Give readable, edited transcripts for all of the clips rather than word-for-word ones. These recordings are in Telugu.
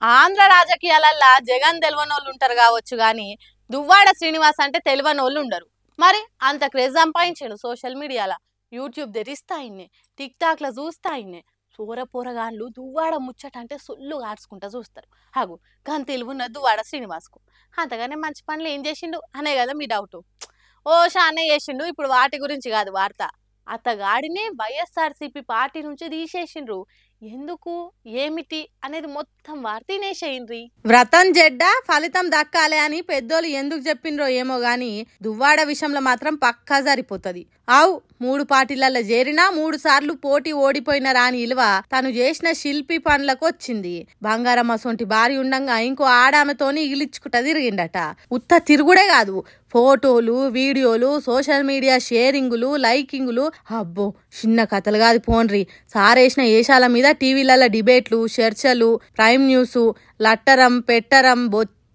ఆంధ్ర రాజకీయాలల్లా జగన్ తెలవనోళ్ళు ఉంటారు కావచ్చు కానీ దువ్వాడ శ్రీనివాస్ అంటే తెలియనోళ్ళు ఉండరు. మరి అంత క్రేజ్ సంపాదించాడు సోషల్ మీడియాలో. యూట్యూబ్ తెరిస్తా ఇన్నే, టిక్ టాక్లో చూస్తా ఇన్నే. పోరగాన్లు దువ్వాడ ముచ్చట అంటే సొల్లు కాడ్చుకుంటా చూస్తారు. హాగు కానీ తెలివున్న దువ్వాడ శ్రీనివాస్కు అంతగానే మంచి పనులు ఏం చేసిండు అనే కదా మీ డౌట్. ఓ షానే చేసిండు. ఇప్పుడు వాటి గురించి కాదు వార్త. అతగాడినే వైఎస్ఆర్సీపీ పార్టీ నుంచి తీసేసిండ్రు. ఎందుకు ఏమిటి అనేది మొత్తం వార్తనేసేయండి. వ్రతం జెడ్డ ఫలితం దక్కాలి అని పెద్దోళ్ళు ఎందుకు చెప్పిండ్రో ఏమో గాని దువ్వాడ విషయంలో మాత్రం పక్కా సరిపోతుంది. ఆవు 3 పార్టీలలో చేరినా 3 సార్లు పోటీ ఓడిపోయిన రాని ఇలువ తను చేసిన శిల్పి పనులకు వచ్చింది. బంగారం అసొంటి భారీ ఉండంగా ఇంకో ఆడామెతోని ఇగిలిచ్చుకుంటా తిరిగిండట. ఉత్త తిరుగుడే కాదు, ఫోటోలు వీడియోలు సోషల్ మీడియా షేరింగులు లైకింగులు, అబ్బో చిన్న కథలు కాదు పోన్రి. సారేసిన ఏషాల మీద టీవీలలో డిబేట్లు చర్చలు ప్రైమ్ న్యూస్ లట్టరం పెట్టరం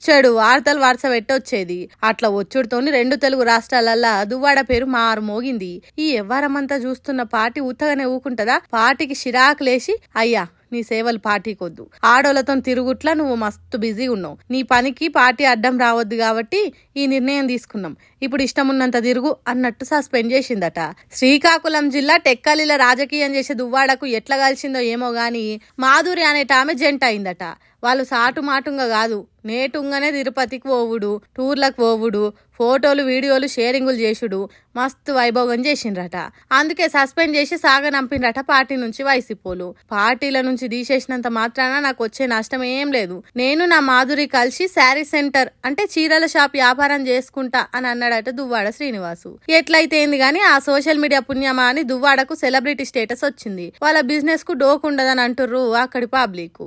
చెడు వార్తలు వరుస పెట్టొచ్చేది. అట్లా వచ్చుడుతోని 2 తెలుగు రాష్ట్రాలల్లా దువ్వాడ పేరు మారు మోగింది. ఈ ఎవ్వరమంతా చూస్తున్న పార్టీ ఉత్తగానే ఊకుంటదా? పార్టీకి చిరాకులేసి అయ్యా నీ సేవలు పార్టీకొద్దు, ఆడోళ్లతో తిరుగుట్లా నువ్వు మస్తు బిజీ ఉన్నావు, నీ పనికి పార్టీ అడ్డం రావద్దు కాబట్టి ఈ నిర్ణయం తీసుకున్నాం, ఇప్పుడు ఇష్టమున్నంత తిరుగు అన్నట్టు సస్పెండ్ చేసిందట. శ్రీకాకుళం జిల్లా టెక్కలిల రాజకీయం చేసే దువ్వాడకు ఎట్లా కలిసిందో ఏమో గాని మాధురి అనేట ఆమె జంట అయిందట. వాళ్ళు సాటు మాటుంగా కాదు, నేటుంగానే తిరుపతికి పోవుడు, టూర్లకు పోవుడు, ఫోటోలు వీడియోలు షేరింగులు చేసుడు మస్తు వైభోగం చేసిండ్రట. అందుకే సస్పెండ్ చేసి సాగనంపిండ్రట పార్టీ నుంచి వైసీపోలు. పార్టీల నుంచి తీసేసినంత మాత్రాన నాకు వచ్చే నష్టం ఏం లేదు, నేను నా మాధురి కలిసి శారీ సెంటర్ అంటే చీరల షాప్ వ్యాపారం చేసుకుంటా అని అన్నాడట దువ్వాడ శ్రీనివాసు. ఎట్లయితే ఏంది గాని ఆ సోషల్ మీడియా పుణ్యమా అని దువ్వాడకు సెలబ్రిటీ స్టేటస్ వచ్చింది. వాళ్ళ బిజినెస్ కు డోకుండదని అంటుర్రు అక్కడి పబ్లిక్.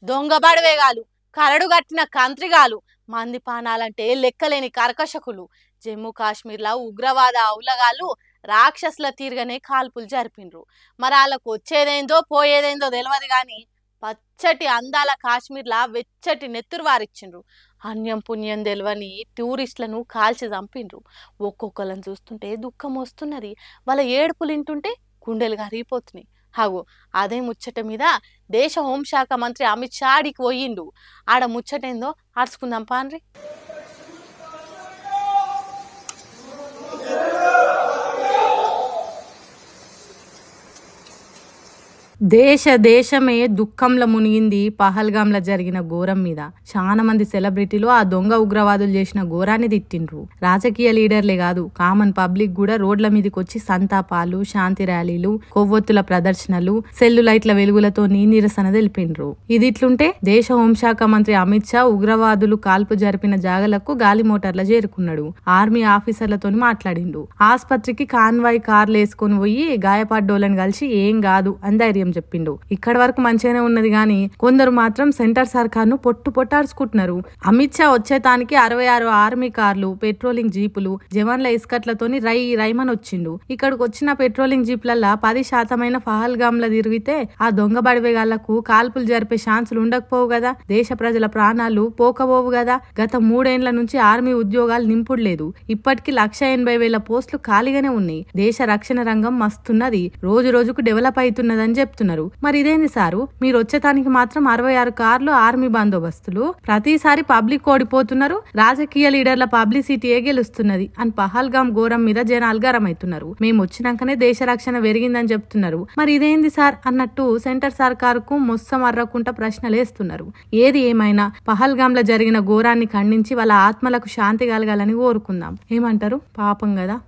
దొంగ బడవేగాలు, కరడు గట్టిన కంత్రిగాలు, మంది పానాలంటే లెక్కలేని కర్కశకులు, జమ్మూ కాశ్మీర్లో ఉగ్రవాద ఔలగాళ్ళు రాక్షసుల తీరుగానే కాల్పులు జరిపిండ్రు. మరి వాళ్ళకు వచ్చేదేందో పోయేదేందో తెలియదు గాని పచ్చటి అందాల కాశ్మీర్లా వెచ్చటి నెత్తురు వారిచ్చిండ్రు. అన్యం పుణ్యం తెలియని టూరిస్టులను కాల్చి చంపిండ్రు. ఒక్కొక్కళ్ళని చూస్తుంటే దుఃఖం వస్తున్నది, వాళ్ళ ఏడుపులు వింటుంటే గుండెలు కరిగిపోతున్నాయి. హాగో అదే ముచ్చట మీద దేశ హోంశాఖ మంత్రి అమిత్ షా ఆడికి పోయిండు. ఆడ ముచ్చటేందో ఆడుచుకుందాం పాన్రి. దేశమే దుఃఖంలో మునిగింది పహల్గాంలో జరిగిన ఘోరం మీద. చాలా మంది సెలబ్రిటీలు ఆ దొంగ ఉగ్రవాదులు చేసిన ఘోరాన్ని తిట్టిండ్రు. రాజకీయ లీడర్లే కాదు, కామన్ పబ్లిక్ కూడా రోడ్ల మీదకి వచ్చి సంతాపాలు, శాంతి ర్యాలీలు, కొవ్వొత్తుల ప్రదర్శనలు, సెల్లు లైట్ల వెలుగులతో నిరసన తెలిపిండ్రు. ఇది ఇట్లుంటే దేశ హోంశాఖ మంత్రి అమిత్ షా ఉగ్రవాదులు కాల్పు జరిపిన జాగలకు గాలి మోటార్ల చేరుకున్నాడు. ఆర్మీ ఆఫీసర్లతో మాట్లాడిండు. ఆస్పత్రికి కాన్వాయ్ కార్లు వేసుకుని పోయి గాయపడ్డోళ్ళని కలిసి ఏం కాదు అని ధైర్యం చెప్పిండు. ఇక్కడ వరకు మంచిగానే ఉన్నది గాని కొందరు మాత్రం సెంటర్ సర్కార్ ను పొట్టార్చుకుంటున్నారు. అమిత్ షా వచ్చేతానికి 66 ఆర్మీ కార్లు, పెట్రోలింగ్ జీపులు, జవాన్ల ఇస్కట్లతోని రైమన్ వచ్చిండు. ఇక్కడికి వచ్చిన పెట్రోలింగ్ జీప్లల్లా 10% పహల్గాంలో తిరిగితే ఆ దొంగ బడివేగాళ్లకు కాల్పులు జరిపే ఛాన్సులు ఉండకపోవు కదా, దేశ ప్రజల ప్రాణాలు పోకపోవు కదా. గత 3 ఏళ్ల నుంచి ఆర్మీ ఉద్యోగాలు నింపుడులేదు. ఇప్పటికి 180,000 పోస్టులు ఖాళీగానే ఉన్నాయి. దేశ రక్షణ రంగం మస్తున్నది, రోజు రోజుకు డెవలప్ అవుతున్నదని చెప్తున్నారు. మరి ఇదేంది సారు, మీరు వచ్చేతానికి మాత్రం 66 కార్లు ఆర్మీ బందోబస్తులు, ప్రతిసారి పబ్లిక్ ఓడిపోతున్నారు, రాజకీయ లీడర్ల పబ్లిసిటీయే గెలుస్తున్నది అని పహల్గాం ఘోరం మీద జనాలు గరమవుతున్నారు. మేము వచ్చినాకనే దేశ రక్షణ పెరిగిందని చెప్తున్నారు. మరి ఇదేంది సార్ అన్నట్టు సెంటర్ సర్కారుకు మొత్తం అర్రకుంటా ప్రశ్నలు వేస్తున్నారు. ఏది ఏమైనా పహల్గాంలో జరిగిన ఘోరాన్ని ఖండించి వాళ్ళ ఆత్మలకు శాంతి కలగాలని కోరుకుందాం. ఏమంటారు? పాపం కదా.